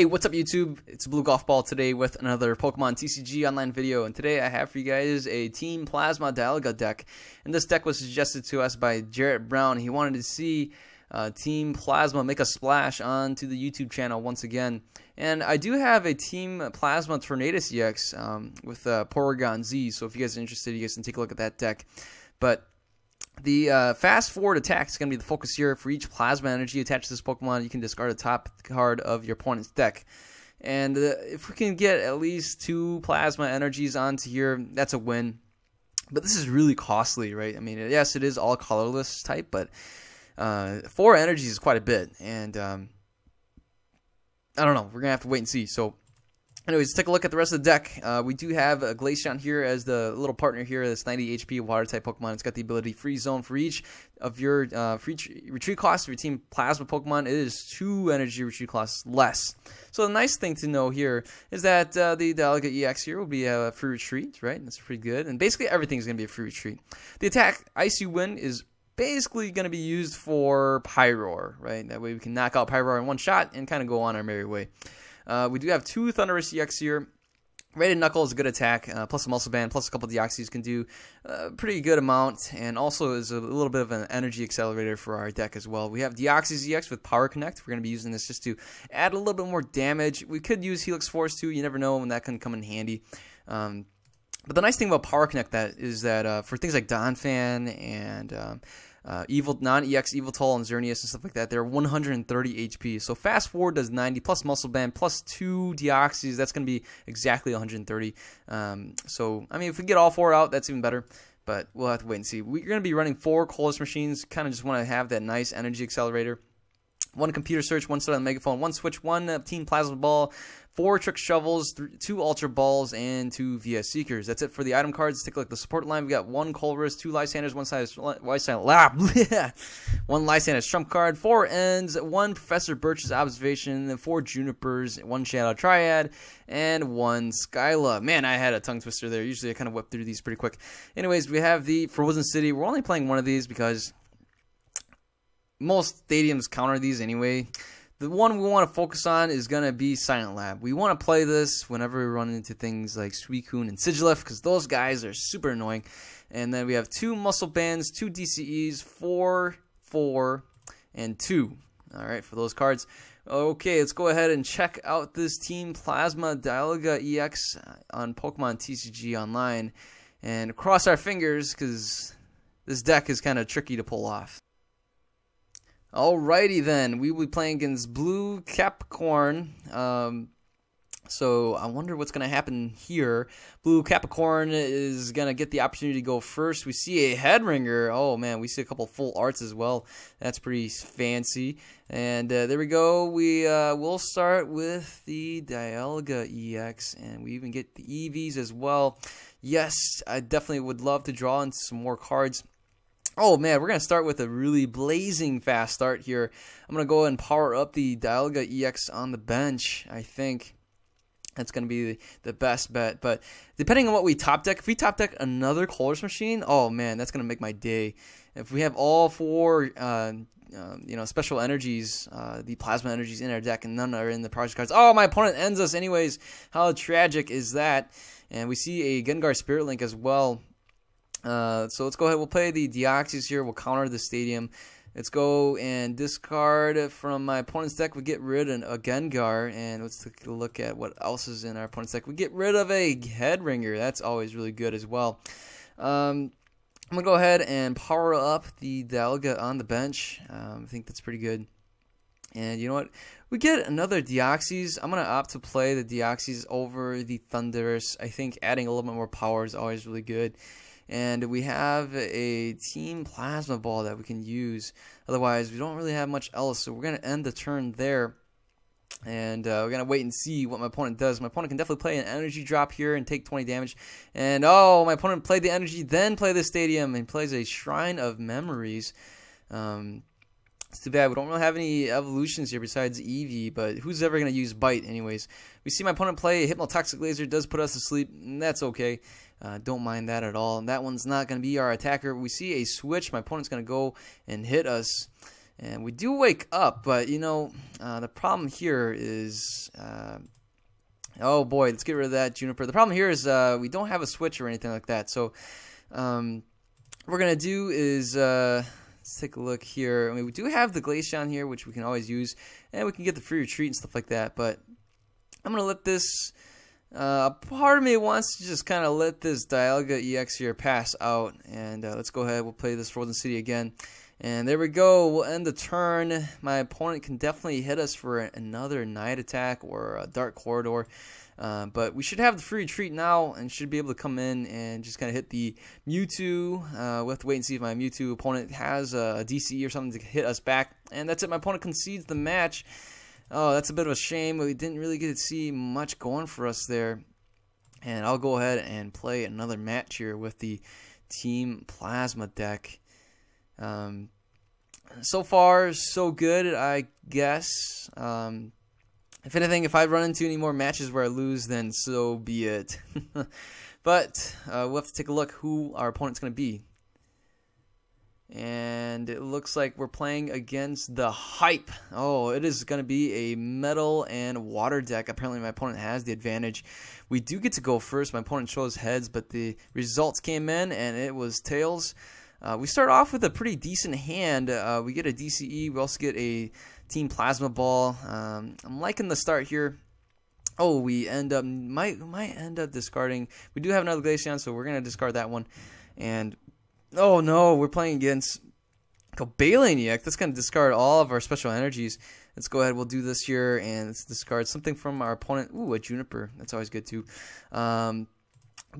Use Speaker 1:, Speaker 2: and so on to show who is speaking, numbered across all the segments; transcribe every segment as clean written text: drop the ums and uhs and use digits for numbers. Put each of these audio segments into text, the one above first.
Speaker 1: Hey, what's up YouTube? It's Blue Golf Ball today with another Pokemon TCG online video, and today I have for you guys a Team Plasma Dialga deck. And this deck was suggested to us by Jarrett Brown. He wanted to see Team Plasma make a splash onto the YouTube channel once again. And I do have a Team Plasma Tornadus EX with Porygon Z, so if you guys are interested, you guys can take a look at that deck. But the fast forward attack is going to be the focus here. For each plasma energy attached to this Pokemon, you can discard a top card of your opponent's deck. And if we can get at least 2 plasma energies onto here, that's a win. But this is really costly, right? I mean, yes, it is all colorless type, but 4 energies is quite a bit. And I don't know. We're going to have to wait and see. So anyways, take a look at the rest of the deck. We do have a Glaceon here as the little partner here. This 90 HP water type Pokemon. It's got the ability Freeze Zone. For each of your retreat costs of your Team Plasma Pokemon, it is 2 energy retreat costs less. So the nice thing to know here is that the Dialga EX here will be a free retreat, right? That's pretty good. And basically everything's going to be a free retreat. The attack Icy Wind is basically going to be used for Pyroar, right? That way we can knock out Pyroar in one shot and kind of go on our merry way. We do have 2 Thundurus EX here. Rated Knuckle is a good attack, plus a Muscle Band, plus a couple of Deoxys can do a pretty good amount, and also is a little bit of an energy accelerator for our deck as well. We have Deoxys EX with Power Connect. We're going to be using this just to add a little bit more damage. We could use Helix Force too. You never know when that can come in handy. But the nice thing about Power Connect is that for things like Donphan and non-EX Yveltal and Xerneas and stuff like that, they're 130 HP. So fast forward does 90 plus Muscle Band plus 2 Deoxys. That's going to be exactly 130. So I mean, if we get all 4 out, that's even better. But we'll have to wait and see. We're going to be running 4 Colorless Machines. Kind of just want to have that nice energy accelerator. 1 Computer Search, 1 Start on the Megaphone, 1 Switch, 1 Team Plasma Ball, 4 Trick Shovels, 2 Ultra Balls, and 2 VS Seekers. That's it for the item cards. Let's take a look at the support line. We got 1 Colress, 2 Lysanders, 1 Lysanders Trump card, 4 Ends, 1 Professor Birch's Observation, 4 Junipers, 1 Shadow Triad, and 1 Skyla. Man, I had a tongue twister there. Usually I kind of whip through these pretty quick. Anyways, we have the Frozen City. We're only playing one of these because most stadiums counter these anyway. The one we want to focus on is going to be Silent Lab. We want to play this whenever we run into things like Suicune and Sigilyph, because those guys are super annoying. And then we have 2 Muscle Bands, 2 DCEs, 4, 4, and 2. Alright, for those cards. Okay, let's go ahead and check out this Team Plasma Dialga EX on Pokemon TCG Online. And cross our fingers, because this deck is kind of tricky to pull off. Alrighty then, we will be playing against Blue Capricorn. So I wonder what's going to happen here. Blue Capricorn is going to get the opportunity to go first. We see a Headringer. Oh man, we see a couple full arts as well. That's pretty fancy. And there we go. We'll start with the Dialga EX, and we even get the EVs as well. Yes, I definitely would love to draw in some more cards. Oh man, we're going to start with a really blazing fast start here. I'm going to go and power up the Dialga EX on the bench. I think that's going to be the best bet. But depending on what we top deck, if we top deck another Colorless Machine, oh man, that's going to make my day. If we have all 4 special energies, the plasma energies in our deck, and none are in the project cards. Oh, my opponent ends us anyways. How tragic is that? And we see a Gengar Spirit Link as well. So let's go ahead. We'll play the Deoxys here. We'll counter the Stadium. Let's go and discard from my opponent's deck. We get rid of a Gengar, and let's take a look at what else is in our opponent's deck. We get rid of a Headringer. That's always really good as well. I'm gonna go ahead and power up the Dialga on the bench. I think that's pretty good. And you know what? We get another Deoxys. I'm going to opt to play the Deoxys over the Thundurus. I think adding a little bit more power is always really good. And we have a Team Plasma Ball that we can use. Otherwise, we don't really have much else. So we're going to end the turn there. And we're going to wait and see what my opponent does. My opponent can definitely play an energy drop here and take 20 damage. And oh, my opponent played the energy, then play the Stadium, and plays a Shrine of Memories. It's too bad. We don't really have any evolutions here besides Eevee, but who's ever going to use Bite anyways? We see my opponent play a Hypnotoxic Laser. Does put us to sleep, and that's okay. Don't mind that at all. And that one's not going to be our attacker. We see a switch. My opponent's going to go and hit us. And we do wake up, but you know, the problem here is, oh boy, let's get rid of that Juniper. The problem here is we don't have a switch or anything like that. So what we're going to do is, let's take a look here. I mean, we do have the Glaceon here, which we can always use, and we can get the free retreat and stuff like that, but I'm going to let this, part of me wants to just kind of let this Dialga EX here pass out, and let's go ahead, we'll play this Frozen City again. And there we go, we'll end the turn. My opponent can definitely hit us for another Night Attack or a Dark Corridor. But we should have the free retreat now and should be able to come in and just kind of hit the Mewtwo. We'll have to wait and see if my Mewtwo opponent has a DCE or something to hit us back. And that's it, my opponent concedes the match. Oh, that's a bit of a shame. We didn't really get to see much going for us there. And I'll go ahead and play another match here with the Team Plasma deck. So far, so good, I guess. If anything, if I run into any more matches where I lose, then so be it. But we'll have to take a look who our opponent's going to be. And it looks like we're playing against the Hype. Oh, it is going to be a Metal and Water deck. Apparently my opponent has the advantage. We do get to go first. My opponent chose heads, but the results came in and it was tails. We start off with a pretty decent hand. We get a DCE. We also get a Team Plasma Ball. I'm liking the start here. Oh, we end up might end up discarding. We do have another Glaceon, so we're gonna discard that one. And oh no, we're playing against Cobalion EX. That's gonna discard all of our special energies. Let's go ahead. We'll do this here and let's discard something from our opponent. Ooh, a Juniper. That's always good too.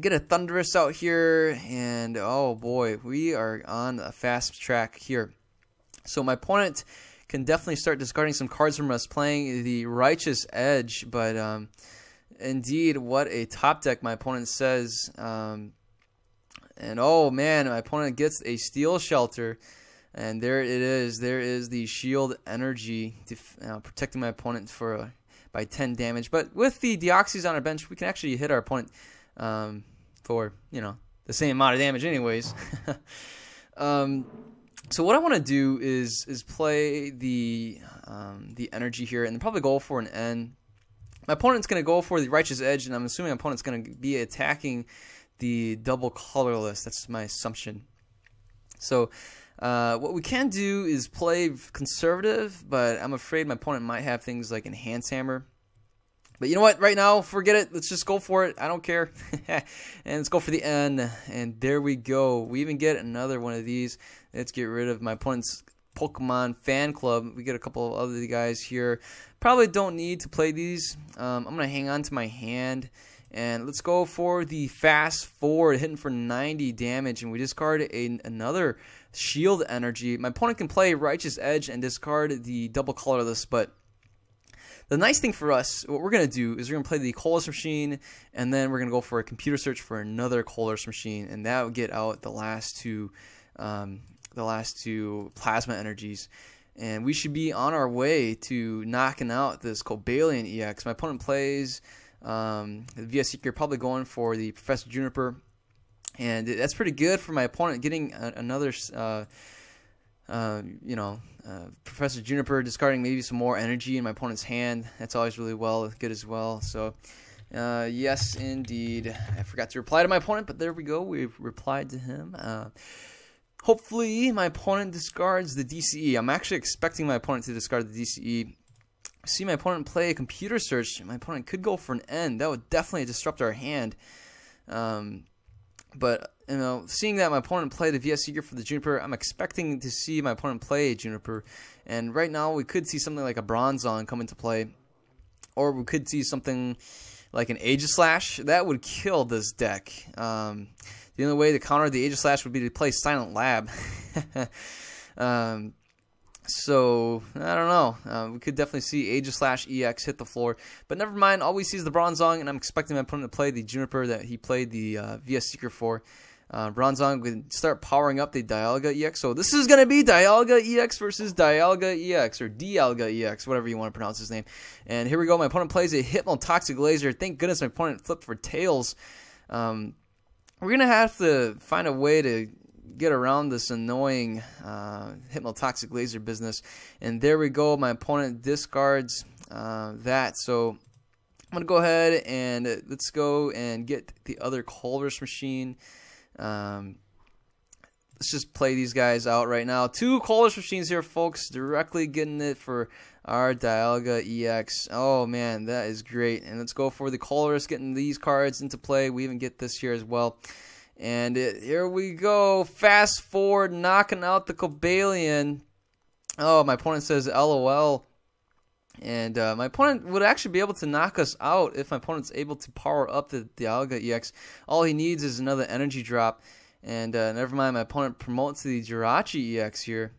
Speaker 1: Get a Thunderous out here, and oh boy, we are on a fast track here. So my opponent can definitely start discarding some cards from us, playing the Righteous Edge, but indeed, what a top deck my opponent says. And oh man, my opponent gets a Steel Shelter, and there it is. There is the Shield Energy protecting my opponent for by 10 damage. But with the Deoxys on our bench, we can actually hit our opponent for, you know, the same amount of damage anyways. So what I want to do is play the energy here and probably go for an N. My opponent's going to go for the Righteous Edge, and I'm assuming my opponent's going to be attacking the double colorless. That's my assumption. So what we can do is play conservative, but I'm afraid my opponent might have things like Enhance Hammer. But you know what? Right now, forget it. Let's just go for it. I don't care. And let's go for the N. And there we go. We even get another one of these. Let's get rid of my opponent's Pokemon fan club. We get a couple of other guys here. Probably don't need to play these. I'm going to hang on to my hand. And let's go for the Fast Forward, hitting for 90 damage. And we discard another Shield Energy. My opponent can play Righteous Edge and discard the double colorless, but the nice thing for us, what we're going to do is we're going to play the Colorless Machine, and then we're going to go for a computer search for another Colorless Machine, and that will get out the last two Plasma Energies. And we should be on our way to knocking out this Cobalion EX. My opponent plays the VS Seeker, probably going for the Professor Juniper, and that's pretty good for my opponent getting another Professor Juniper, discarding maybe some more energy in my opponent's hand. That's always really good as well. So yes, indeed. I forgot to reply to my opponent, but there we go. We've replied to him. Hopefully my opponent discards the DCE. I'm actually expecting my opponent to discard the DCE. See my opponent play a computer search. My opponent could go for an N. That would definitely disrupt our hand. But, you know, seeing that my opponent played the VS Seeker for the Juniper, I'm expecting to see my opponent play a Juniper. And right now we could see something like a Bronzong come into play. Or we could see something like an Aegislash. That would kill this deck. The only way to counter the Aegislash would be to play Silent Lab. So, I don't know. We could definitely see Aegislash EX hit the floor. But never mind. All we see is the Bronzong, and I'm expecting my opponent to play the Juniper that he played the VS Seeker for. Bronzong would start powering up the Dialga EX. So this is going to be Dialga EX versus Dialga EX, or Dialga EX, whatever you want to pronounce his name. And here we go. My opponent plays a Hypnotoxic Laser. Thank goodness my opponent flipped for tails. We're going to have to find a way to get around this annoying hypnotoxic laser business. And there we go. My opponent discards that. So I'm going to go ahead and let's go and get the other colorless machine. Let's just play these guys out right now. 2 colorless machines here, folks. Directly getting it for our Dialga EX. Oh, man, that is great. And let's go for the colorless, getting these cards into play. We even get this here as well. And here we go. Fast forward, knocking out the Cobalion. Oh, my opponent says LOL. And my opponent would actually be able to knock us out if my opponent's able to power up the Dialga EX. All he needs is another energy drop. And never mind, my opponent promotes the Jirachi EX here.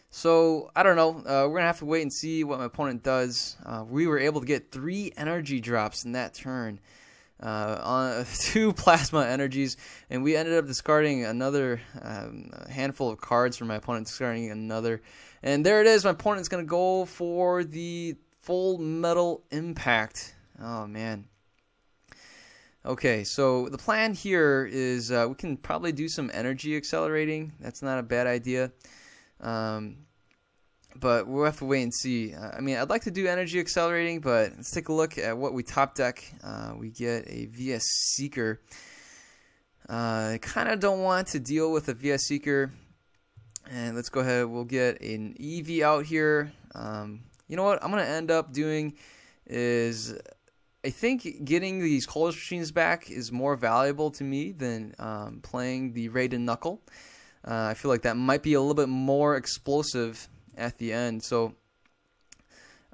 Speaker 1: So, I don't know. We're going to have to wait and see what my opponent does. We were able to get 3 energy drops in that turn. On 2 plasma energies, and we ended up discarding another handful of cards from my opponent, discarding another, and there it is. My opponent's gonna go for the Full Metal Impact. Oh man. Okay, so the plan here is we can probably do some energy accelerating. That's not a bad idea. But we'll have to wait and see. I mean, I'd like to do energy accelerating, but let's take a look at what we top deck. We get a VS Seeker. I kind of don't want to deal with a VS Seeker. And let's go ahead. We'll get an EV out here. You know what I'm going to end up doing is I think getting these colorless machines back is more valuable to me than playing the Raiden Knuckle. I feel like that might be a little bit more explosive at the end. So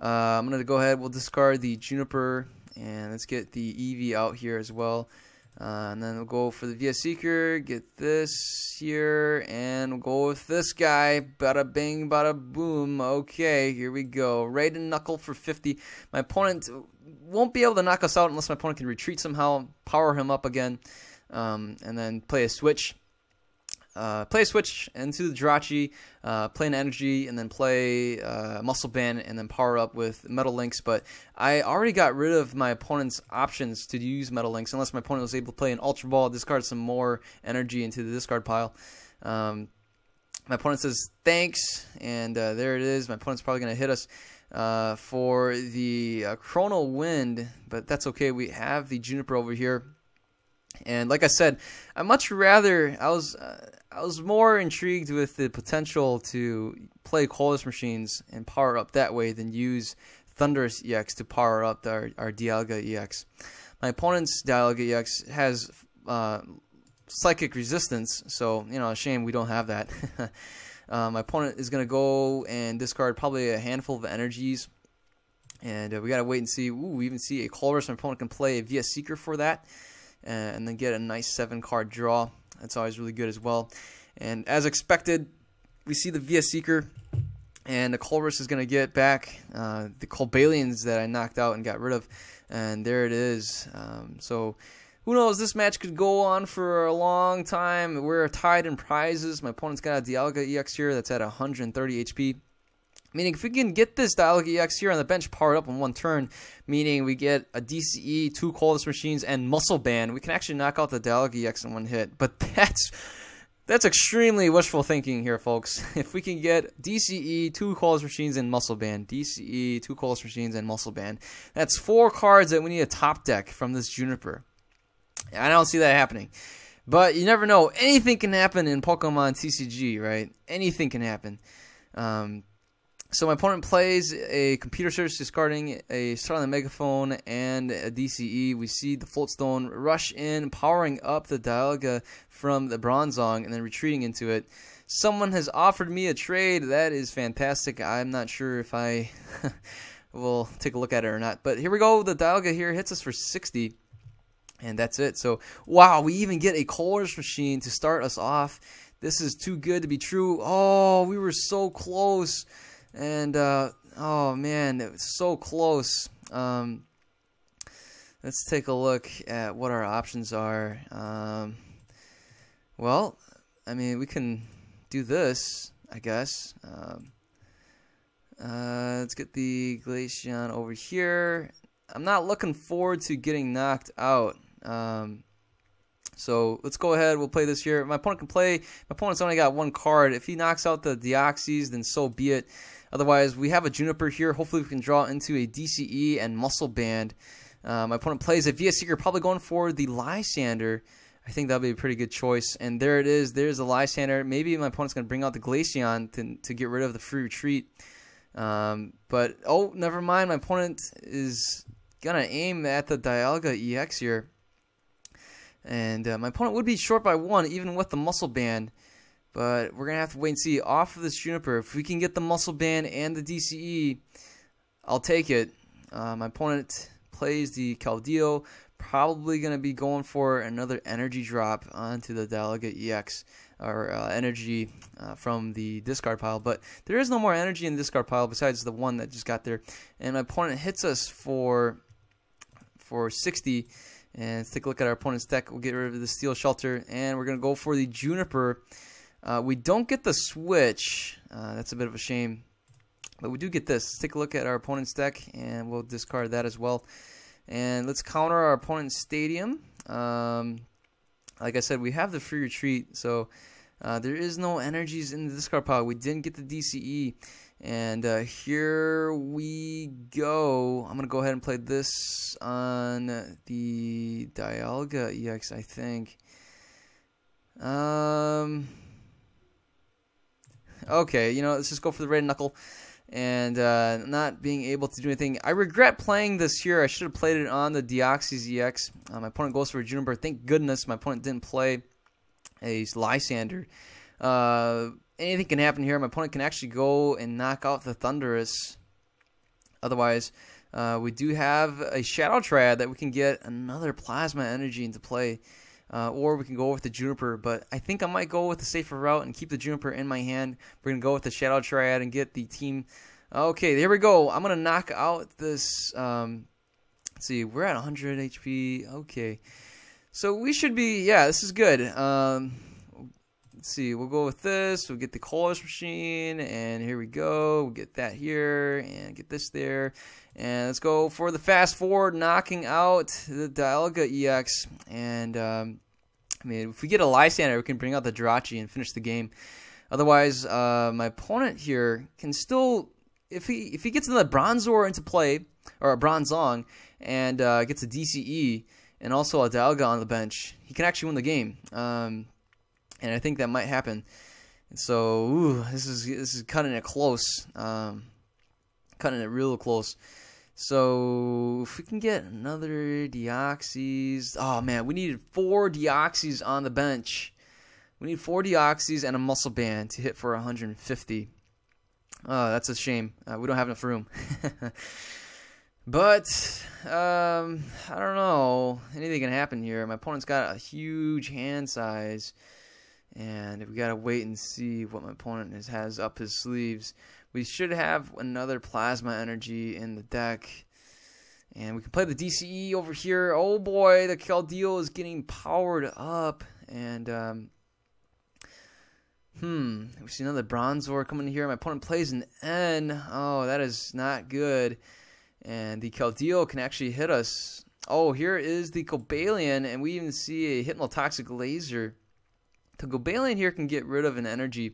Speaker 1: I'm going to go ahead. We'll discard the Juniper, and let's get the EV out here as well. And then we'll go for the VS Seeker, get this here, and we'll go with this guy. Bada bing, bada boom. Okay, here we go. Raiden Knuckle for 50. My opponent won't be able to knock us out unless my opponent can retreat somehow, power him up again, and then play a switch. Play a switch into the Jirachi, play an energy, and then play Muscle Band, and then power up with Metal Links. But I already got rid of my opponent's options to use Metal Links, unless my opponent was able to play an Ultra Ball, discard some more energy into the discard pile. My opponent says thanks, and there it is. My opponent's probably going to hit us for the Chrono Wind, but that's okay. We have the Juniper over here. And like I said, I much rather, I was more intrigued with the potential to play colorless machines and power up that way than use Thunderous EX to power up our Dialga EX. My opponent's Dialga EX has psychic resistance, so you know, a shame we don't have that. My opponent is going to go and discard probably a handful of energies, and we got to wait and see. Ooh, we even see a colorless. My opponent can play a VS Seeker for that, and then get a nice 7-card draw. That's always really good as well. And as expected, we see the VS Seeker, and the colorless is going to get back the Cobalions that I knocked out and got rid of. And there it is. So who knows? This match could go on for a long time. We're tied in prizes. My opponent's got a Dialga EX here that's at 130 HP. Meaning if we can get this Dialga EX here on the bench powered up in one turn, meaning we get a DCE, 2 colorless machines, and Muscle Band, we can actually knock out the Dialga EX in one hit. But that's extremely wishful thinking here, folks. If we can get DCE, 2 colorless machines, and Muscle Band, DCE, 2 colorless machines, and Muscle Band, that's 4 cards that we need a top deck from this Juniper. I don't see that happening. But you never know. Anything can happen in Pokemon TCG, right? Anything can happen. So my opponent plays a Computer Search, discarding a Starlight Megaphone and a DCE. We see the Floatstone rush in, powering up the Dialga from the Bronzong, and then retreating into it. Someone has offered me a trade. That is fantastic. I'm not sure if I will take a look at it or not. But here we go. The Dialga here hits us for 60. And that's it. So, wow, we even get a colorless machine to start us off. This is too good to be true. Oh, we were so close. And, oh, man, it was so close. Let's take a look at what our options are. Well, I mean, we can do this, I guess. Let's get the Glaceon over here. I'm not looking forward to getting knocked out. So let's go ahead. We'll play this here. My opponent can play. My opponent's only got one card. If he knocks out the Deoxys, then so be it. Otherwise, we have a Juniper here. Hopefully, we can draw into a DCE and Muscle Band. My opponent plays a VS Seeker, probably going for the Lysander. I think that'll be a pretty good choice. And there it is. There's the Lysander. Maybe my opponent's going to bring out the Glaceon to get rid of the free retreat. But, oh, never mind. My opponent is going to aim at the Dialga EX here. And my opponent would be short by 1, even with the Muscle Band. But we're going to have to wait and see. Off of this Juniper, if we can get the Muscle Band and the DCE, I'll take it. My opponent plays the Keldeo. Probably going to be going for another energy drop onto the Dialga EX. Or energy from the discard pile. But there is no more energy in the discard pile besides the one that just got there. And my opponent hits us for 60. And let's take a look at our opponent's deck. We'll get rid of the Steel Shelter, and we're going to go for the Juniper. We don't get the switch. That's a bit of a shame. But we do get this. Let's take a look at our opponent's deck, and we'll discard that as well. And let's counter our opponent's Stadium. Like I said, we have the free retreat, so there is no energies in the discard pile. We didn't get the DCE. And here we go. I'm going to go ahead and play this on the Dialga EX, I think. Okay, you know, let's just go for the red knuckle. And not being able to do anything. I regret playing this here. I should have played it on the Deoxys EX. My opponent goes for a Juniper. Thank goodness my opponent didn't play a Lysander. Anything can happen here. My opponent can actually go and knock out the Thundurus. Otherwise, we do have a Shadow Triad that we can get another Plasma Energy into play. Or we can go with the Juniper. But I think I might go with the safer route and keep the Juniper in my hand. We're going to go with the Shadow Triad and get the team. Okay, here we go. I'm going to knock out this. Let's see, we're at 100 HP. Okay. So we should be, yeah, this is good. Let's see, we'll go with this. We'll get the Colorless Machine, and here we go. We'll get that here, and get this there. And let's go for the fast forward, knocking out the Dialga EX. And, I mean, if we get a Lysander, we can bring out the Jirachi and finish the game. Otherwise, my opponent here can still, if he gets another Bronzor into play, or a Bronzong, and gets a DCE, and also a Dialga on the bench, he can actually win the game. And I think that might happen. And so, ooh, this is cutting it close. Cutting it real close. So, if we can get another Deoxys. Oh, man, we needed 4 Deoxys on the bench. We need 4 Deoxys and a Muscle Band to hit for 150. Oh, that's a shame. We don't have enough room. But, I don't know. Anything can happen here. My opponent's got a huge hand size. And we gotta wait and see what my opponent has up his sleeves. We should have another Plasma Energy in the deck. And we can play the DCE over here. Oh boy, the Keldeo is getting powered up. And, we see another Bronzor coming in here. My opponent plays an N. Oh, that is not good. And the Keldeo can actually hit us. Oh, here is the Cobalion. And we even see a Hypnotoxic Laser. The Cobalion here can get rid of an energy,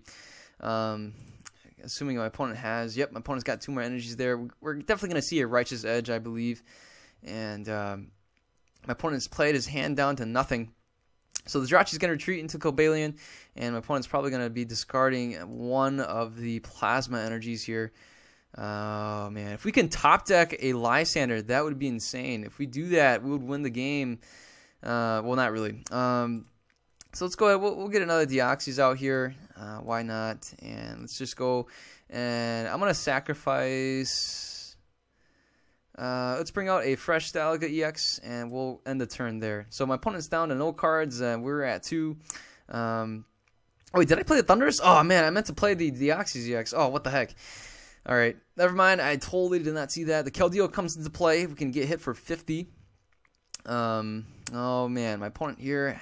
Speaker 1: assuming my opponent has. Yep, my opponent's got 2 more energies there. We're definitely going to see a Righteous Edge, I believe. And my opponent's played his hand down to nothing. So the Jirachi's going to retreat into Cobalion, and my opponent's probably going to be discarding one of the Plasma Energies here. Oh, man. If we can top deck a Lysander, that would be insane. If we do that, we would win the game. Well, not really. So let's go ahead. We'll get another Deoxys out here. Why not? And let's just go. And I'm going to sacrifice. Let's bring out a fresh Dialga EX, and we'll end the turn there. So my opponent's down to no cards, and we're at 2. Oh, wait, did I play the Thundurus? Oh, man, I meant to play the Deoxys EX. Oh, what the heck. All right, never mind. I totally did not see that. The Keldeo comes into play. We can get hit for 50. Oh, man, my opponent here.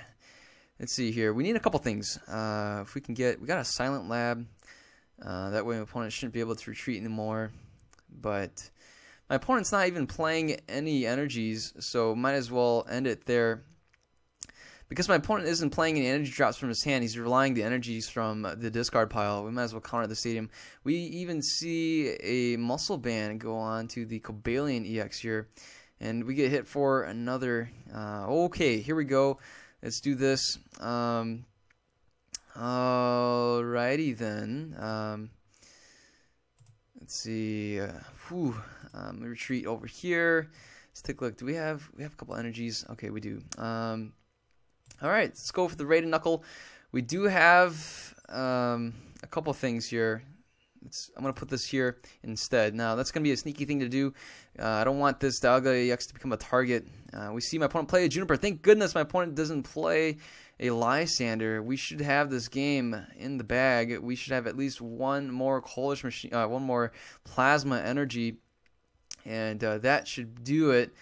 Speaker 1: Let's see here. We need a couple things. If we can get, we got a Silent Lab. That way my opponent shouldn't be able to retreat anymore. But my opponent's not even playing any energies, so might as well end it there. because my opponent isn't playing any energy drops from his hand, he's relying the energies from the discard pile. We might as well counter the stadium. We even see a muscle band go on to the Cobalion EX here, and we get hit for another. Okay, here we go. Let's do this. Alrighty then. Let's see. Retreat over here. Let's take a look. Do we have a couple energies? Okay, we do. All right, let's go for the Rated Knuckle. We do have a couple things here. I'm going to put this here instead. Now, that's going to be a sneaky thing to do. I don't want this Dialga EX to become a target. We see my opponent play a Juniper. Thank goodness my opponent doesn't play a Lysander. We should have this game in the bag. We should have at least one more Kolish machine, one more Plasma Energy, and that should do it.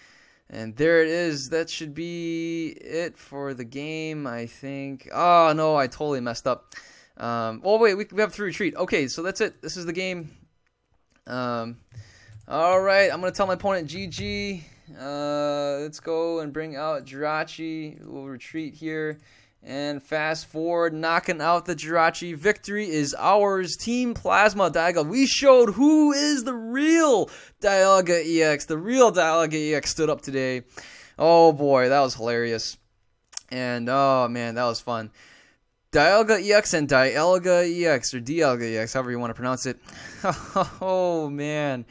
Speaker 1: And there it is. That should be it for the game, I think. Oh, no, I totally messed up. Oh, wait, we have to retreat. Okay, so that's it. This is the game. All right, I'm going to tell my opponent GG. Let's go and bring out Jirachi. We'll retreat here. And fast forward, knocking out the Jirachi. Victory is ours. Team Plasma Dialga. We showed who is the real Dialga EX. The real Dialga EX stood up today. Oh boy, that was hilarious. And oh man, that was fun. Dialga EX and Dialga EX, or Dialga EX, however you want to pronounce it. Oh man.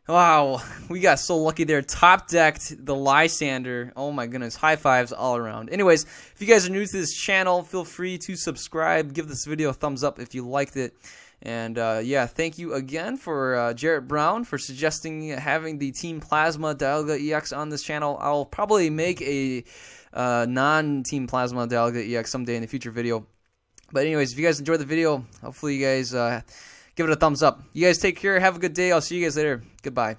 Speaker 1: Wow, we got so lucky there. Top decked the Lysander. Oh my goodness, high fives all around. Anyways, if you guys are new to this channel, feel free to subscribe. Give this video a thumbs up if you liked it. And yeah, thank you again for Jarrett Brown for suggesting having the Team Plasma Dialga EX on this channel. I'll probably make a non-Team Plasma Dialga EX someday in the future video. But anyways, if you guys enjoyed the video, hopefully you guys give it a thumbs up. You guys take care. Have a good day. I'll see you guys later. Goodbye.